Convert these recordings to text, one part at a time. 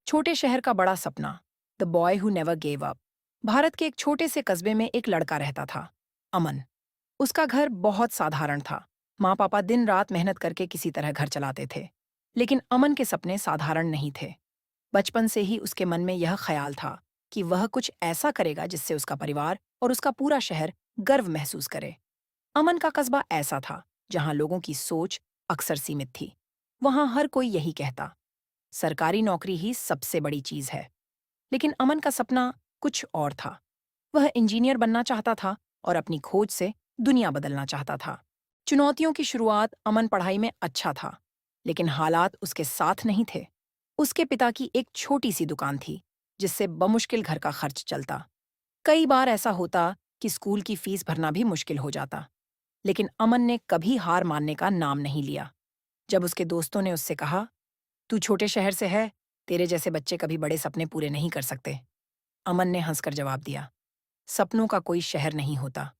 छोटे शहर का बड़ा सपना। The boy who never gave up. Bharat के एक छोटे से कस्बे में एक लड़का रहता था, अमन। उसका घर बहुत साधारण था। माँ पापा दिन रात मेहनत करके किसी तरह घर चलाते थे। लेकिन अमन के सपने साधारण नहीं थे। बचपन से ही उसके मन में यह ख्याल था कि वह कुछ ऐसा करेगा जिससे उसका परिवार और उसका पूरा शहर गर्व महसूस करे। अमन का कस्बा ऐसा था जहाँ लोगों की सोच अक्सर सीमित थी। वहाँ हर कोई यही कहता, सरकारी नौकरी ही सबसे बड़ी चीज है। लेकिन अमन का सपना कुछ और था। वह इंजीनियर बनना चाहता था और अपनी खोज से दुनिया बदलना चाहता था। चुनौतियों की शुरुआत। अमन पढ़ाई में अच्छा था, लेकिन हालात उसके साथ नहीं थे। उसके पिता की एक छोटी सी दुकान थी, जिससे बमुश्किल घर का खर्च चलता। कई बार ऐसा होता कि स्कूल की फीस भरना भी मुश्किल हो जाता। लेकिन अमन ने कभी हार मानने का नाम नहीं लिया। जब उसके दोस्तों ने उससे कहा, तू छोटे शहर से है, तेरे जैसे बच्चे कभी बड़े सपने पूरे नहीं कर सकते, अमन ने हंसकर जवाब दिया, सपनों का कोई शहर नहीं होता।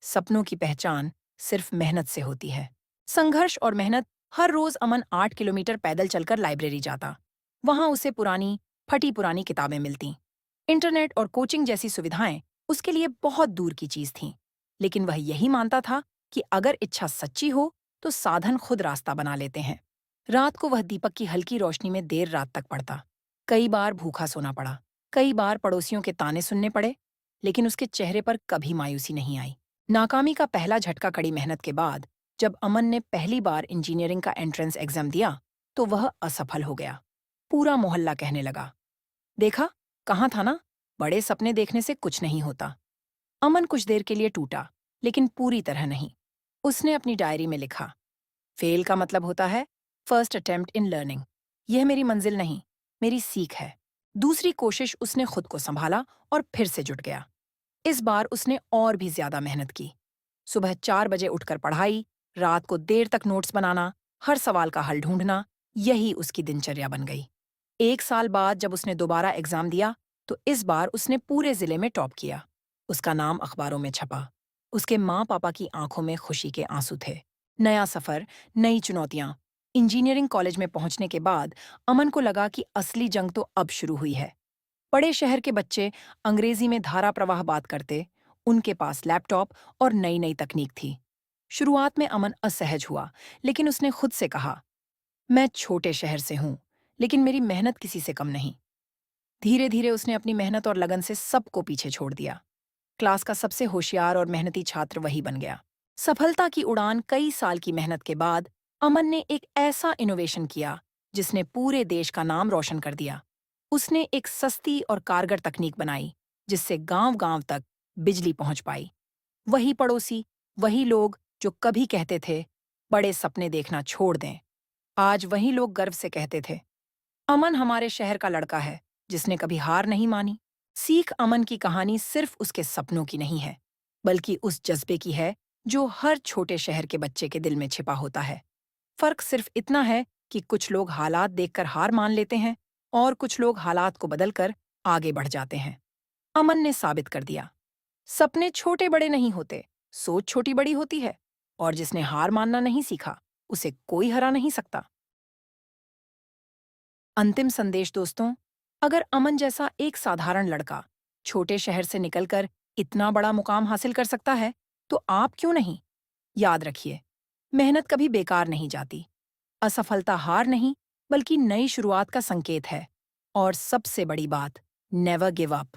सपनों की पहचान सिर्फ मेहनत से होती है। संघर्ष और मेहनत। हर रोज अमन 8 किलोमीटर पैदल चलकर लाइब्रेरी जाता। वहां उसे पुरानी फटी पुरानी किताबें मिलती। इंटरनेट और कोचिंग जैसी सुविधाएं उसके लिए बहुत दूर की चीज थीं। लेकिन वह यही मानता था कि अगर इच्छा सच्ची हो तो साधन खुद रास्ता बना लेते हैं। रात को वह दीपक की हल्की रोशनी में देर रात तक पढ़ता। कई बार भूखा सोना पड़ा, कई बार पड़ोसियों के ताने सुनने पड़े, लेकिन उसके चेहरे पर कभी मायूसी नहीं आई। नाकामी का पहला झटका कड़ी मेहनत के बाद, जब अमन ने पहली बार इंजीनियरिंग का एंट्रेंस एग्जाम दिया, तो वह असफल हो गया। पूरा मोहल्ला कहने लगा, देखा, कहाँ था ना, बड़े सपने देखने से कुछ नहीं होता। अमन कुछ देर के लिए टूटा, लेकिन पूरी तरह नहीं। उसने अपनी डायरी में लिखा, फेल का मतलब होता है फर्स्ट अटेम्प्ट इन लर्निंग। यह मेरी मंजिल नहीं, मेरी सीख है। दूसरी कोशिश उसने खुद को संभाला और फिर से जुट गया। इस बार उसने और भी ज्यादा मेहनत की। सुबह 4 बजे उठकर पढ़ाई, रात को देर तक नोट्स बनाना, हर सवाल का हल ढूंढना, यही उसकी दिनचर्या बन गई। 1 साल बाद जब उसने दोबारा एग्जाम दिया, तो इस बार उसने पूरे जिले में टॉप किया। उसका नाम अखबारों में छपा। उसके माँ पापा की आंखों में खुशी के आंसू थे। नया सफर, नई चुनौतियां। इंजीनियरिंग कॉलेज में पहुंचने के बाद अमन को लगा कि असली जंग तो अब शुरू हुई है। बड़े शहर के बच्चे अंग्रेजी में धारा प्रवाह बात करते, उनके पास लैपटॉप और नई नई तकनीक थी। शुरुआत में अमन असहज हुआ, लेकिन उसने खुद से कहा, मैं छोटे शहर से हूं, लेकिन मेरी मेहनत किसी से कम नहीं। धीरे धीरे उसने अपनी मेहनत और लगन से सबको पीछे छोड़ दिया। क्लास का सबसे होशियार और मेहनती छात्र वही बन गया। सफलता की उड़ान। कई साल की मेहनत के बाद अमन ने एक ऐसा इनोवेशन किया जिसने पूरे देश का नाम रोशन कर दिया। उसने एक सस्ती और कारगर तकनीक बनाई जिससे गांव-गांव तक बिजली पहुंच पाई। वही पड़ोसी, वही लोग जो कभी कहते थे, बड़े सपने देखना छोड़ दें, आज वही लोग गर्व से कहते थे, अमन हमारे शहर का लड़का है जिसने कभी हार नहीं मानी। सीख। अमन की कहानी सिर्फ उसके सपनों की नहीं है, बल्कि उस जज्बे की है जो हर छोटे शहर के बच्चे के दिल में छिपा होता है। फर्क सिर्फ इतना है कि कुछ लोग हालात देखकर हार मान लेते हैं और कुछ लोग हालात को बदलकर आगे बढ़ जाते हैं। अमन ने साबित कर दिया, सपने छोटे बड़े नहीं होते, सोच छोटी बड़ी होती है। और जिसने हार मानना नहीं सीखा, उसे कोई हरा नहीं सकता। अंतिम संदेश दोस्तों, अगर अमन जैसा एक साधारण लड़का छोटे शहर से निकलकर इतना बड़ा मुकाम हासिल कर सकता है, तो आप क्यों नहीं? याद रखिए, मेहनत कभी बेकार नहीं जाती। असफलता हार नहीं, बल्कि नई शुरुआत का संकेत है। और सबसे बड़ी बात, नेवर गिव अप।